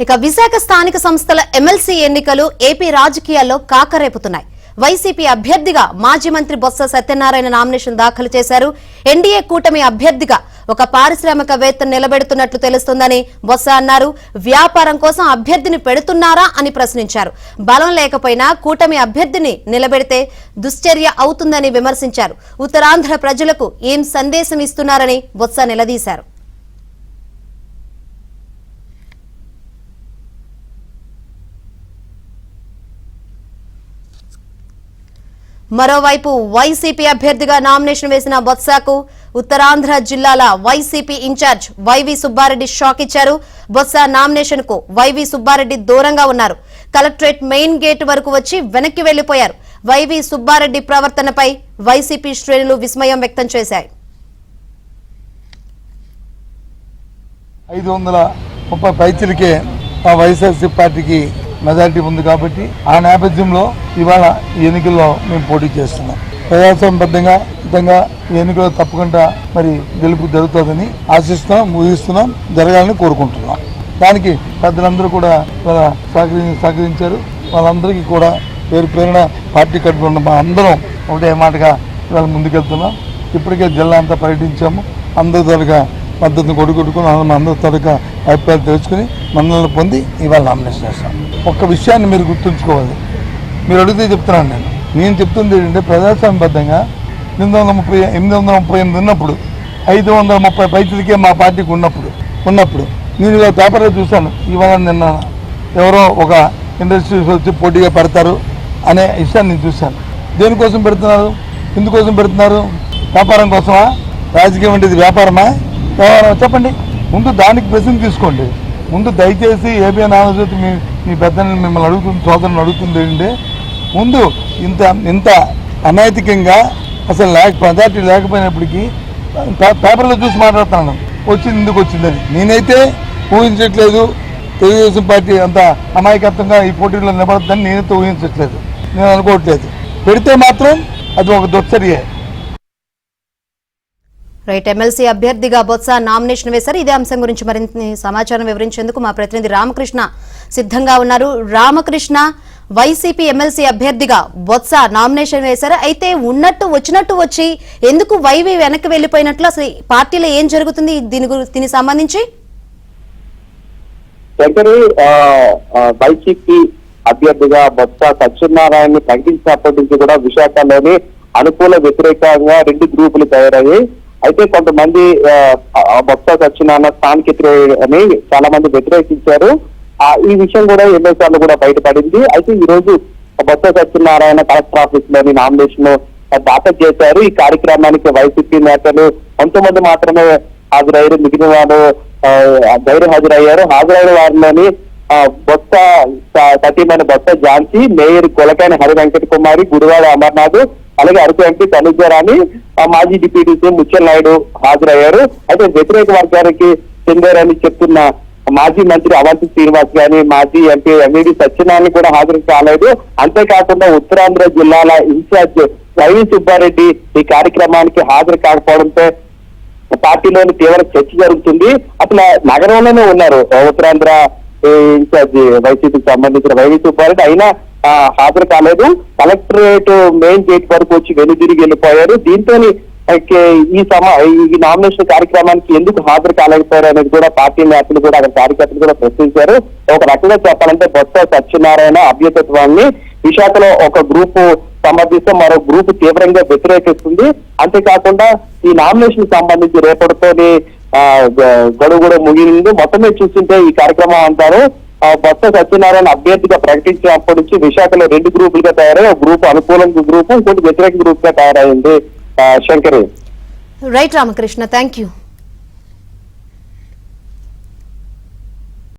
ఇక విశాఖ స్థానిక సంస్థల ఎమ్మెల్సీ ఎన్నికలు ఏపీ రాజకీయాల్లో కాకరేపుతున్నాయి. వైసీపీ అభ్యర్థిగా మాజీ మంత్రి బొత్స సత్యనారాయణ నామినేషన్ దాఖలు చేశారు. ఎన్డీఏ కూటమి అభ్యర్థిగా ఒక పారిశ్రామికవేత్తను నిలబెడుతున్నట్లు తెలుస్తుందని బొత్స అన్నారు. వ్యాపారం కోసం అభ్యర్థిని పెడుతున్నారా అని ప్రశ్నించారు. బలం లేకపోయినా కూటమి అభ్యర్థిని నిలబెడితే దుశ్చర్య అవుతుందని విమర్శించారు. ఉత్తరాంధ్ర ప్రజలకు ఏం సందేశం ఇస్తున్నారని బొత్స నిలదీశారు. మరోవైపు వైసీపీ అభ్యర్థిగా నామినేషన్ వేసిన బొత్సకు ఉత్తరాంధ్ర జిల్లాల వైసీపీ ఇన్ఛార్జ్ వైవి సుబ్బారెడ్డి షాక్ ఇచ్చారు. బొత్స నామినేషన్ కు వైవి సుబ్బారెడ్డి దూరంగా ఉన్నారు. కలెక్టరేట్ మెయిన్ గేట్ వరకు వచ్చి వెనక్కి వెళ్లిపోయారు. వైవి సుబ్బారెడ్డి ప్రవర్తనపై వైసీపీ శ్రేణులు విస్మయం వ్యక్తం చేశాయి. 530 పైచిలకే వైఎస్ఆర్సీ పార్టీకి మెజారిటీ ఉంది కాబట్టి ఆ నేపథ్యంలో ఇవాళ ఈ ఎన్నికల్లో మేము పోటీ చేస్తున్నాం. ప్రజాస్వామ్యబద్ధంగా ఈ ఎన్నికల్లో తప్పకుండా మరి గెలుపు జరుగుతుందని ఆశిస్తున్నాం, ఊహిస్తున్నాం, జరగాలని కోరుకుంటున్నాం. దానికి పెద్దలందరూ కూడా సహకరించారు. వాళ్ళందరికీ కూడా పేరున పార్టీ కట్టుకున్న మా అందరం ఒకటే మాటగా ఇవాళ ముందుకెళ్తున్నాం. ఇప్పటికే జిల్లా అంతా పర్యటించాము. అందరి తరగా మద్దతును కొడుకుని అందరి తరగా అభిప్రాయాలు తెలుసుకుని మన్నలను పొంది ఇవాళ నామినేషన్ చేస్తాం. ఒక్క విషయాన్ని మీరు గుర్తుంచుకోవాలి. మీరు అడిగితే చెప్తున్నాను. నేను చెప్తుంది ఏంటంటే ప్రజాస్వామ్యబద్ధంగా 838 ఉన్నప్పుడు 530 పైసలకే మా పార్టీకి ఉన్నప్పుడు నేను ఇవాళ పేపర్లో చూశాను. ఇవాళ నిన్న ఎవరో ఒక ఇండస్ట్రీస్ వచ్చి పోటీగా పెడతారు అనే విషయాన్ని నేను చూశాను. దేనికోసం పెడుతున్నారు? ఎందుకోసం పెడుతున్నారు? వ్యాపారం కోసమా? రాజకీయం అంటే ఇది వ్యాపారమా? చెప్పండి. ముందు దానికి ప్రశ్న తీసుకోండి. ముందు దయచేసి ఏబిఎన్ ఆలోచన మీ పెద్దలను మిమ్మల్ని అడుగుతుంది, సోదరులను అడుగుతుంది ఏంటంటే ముందు ఇంత అనైతికంగా అసలు మెజార్టీ లేకపోయినప్పటికీ పేపర్లో చూసి మాట్లాడుతున్నాను వచ్చింది ఎందుకు వచ్చిందని. నేనైతే ఊహించట్లేదు. తెలుగుదేశం పార్టీ అంత అమాయకత్వంగా ఈ పోటీలో నిలబడద్దని నేనైతే ఊహించట్లేదు, నేను అనుకోవట్లేదు. పెడితే మాత్రం అది ఒక దుశ్చర్యే. రైట్. ఎమ్మెల్సీ అభ్యర్థిగా బొత్స నామినేషన్ వేశారు. ఇదే అంశం గురించి మరింత సమాచారం వివరించేందుకు మా ప్రతినిధి రామకృష్ణ సిద్ధంగా ఉన్నారు. రామకృష్ణ, వైసీపీ ఎమ్మెల్సీ అభ్యర్థిగా బొత్స నామినేషన్ వేశారు. అయితే వచ్చినట్టు వచ్చి ఎందుకు వైవి వెనక్కి వెళ్లిపోయినట్లు, అసలు పార్టీలో ఏం జరుగుతుంది దీనికి సంబంధించి? వైసీపీ అభ్యర్థిగా బొత్స సత్యనారాయణ ప్రకటించినప్పటి నుంచి కూడా విశాఖలోని అనుకూల వ్యతిరేకంగా 2 గ్రూపులు తయారయ్యాయి. అయితే కొంతమంది బొత్స సత్యనారాయణ స్థానికేతరు అని చాలా మంది వ్యతిరేకించారు. ఈ విషయం కూడా ఎన్నోసార్లు కూడా బయటపడింది. అయితే ఈ రోజు బొత్స సత్యనారాయణ కలెక్టర్ ఆఫీస్ లోని నామినేషన్ దాఖలు చేశారు. ఈ కార్యక్రమానికి వైసీపీ నేతలు 19 మాత్రమే హాజరయ్యారు. మిగిలిన వారు గైరు హాజరయ్యారు. హాజరైన వారిలోని బొత్స సతీమణి బొత్స ఝాన్సీ, మేయర్ కొలకాని హరి వెంకట కుమారి, గుడివాడ అమర్నాథ్, అలాగే అరకు ఎంపీ తనుజరాని, మాజీ డిప్యూటీ సీఎం ముత్యాల నాయుడు హాజరయ్యారు. అయితే వ్యతిరేక వర్గానికి చెందారని చెప్తున్న మాజీ మంత్రి అవంతి శ్రీనివాస్ గాని, మాజీ ఎంపీ ఎంఈడి సత్యనారాయణ కూడా హాజరు కాలేదు. అంతేకాకుండా ఉత్తరాంధ్ర జిల్లాల ఇన్ఛార్జ్ వైవి సుబ్బారెడ్డి ఈ కార్యక్రమానికి హాజరు కాకపోవడంతో పార్టీలోని తీవ్ర చర్చ జరుగుతుంది. అసలు నగరంలోనే ఉన్నారు ఉత్తరాంధ్ర ఇన్ఛార్జి వైసీపీకి సంబంధించిన వైవి సుబ్బారెడ్డి, అయినా హాజరు కాలేదు. కలెక్టరేట్ మెయిన్ గేట్ వరకు వచ్చి వెనుదిరిగి వెళ్ళిపోయారు. దీంతో ఈ నామినేషన్ కార్యక్రమానికి ఎందుకు హాజరు కాలేకపోయారు అనేది కూడా పార్టీ నేతలు కూడా అక్కడ కార్యకర్తలు కూడా ప్రశ్నించారు. ఒక రకంగా చెప్పాలంటే బొత్స సత్యనారాయణ అభ్యర్థిత్వాన్ని విశాఖలో ఒక గ్రూపు సమర్థిస్తే మరో గ్రూపు తీవ్రంగా వ్యతిరేకిస్తుంది. అంతేకాకుండా ఈ నామినేషన్ సంబంధించి రేపటితోని గడువు కూడా ముగిలింది. మొత్తమే చూస్తుంటే ఈ కార్యక్రమం అంటారు బొత్స సత్యనారాయణ అభ్యర్థిగా ప్రకటించినప్పటి నుంచి విశాఖలో 2 గ్రూపులుగా తయారై ఒక గ్రూప్ అనుకూల గ్రూపు, ఇంకోటి వ్యతిరేక గ్రూప్ గా తయారైంది. Shankari. Right Ramakrishna, thank you.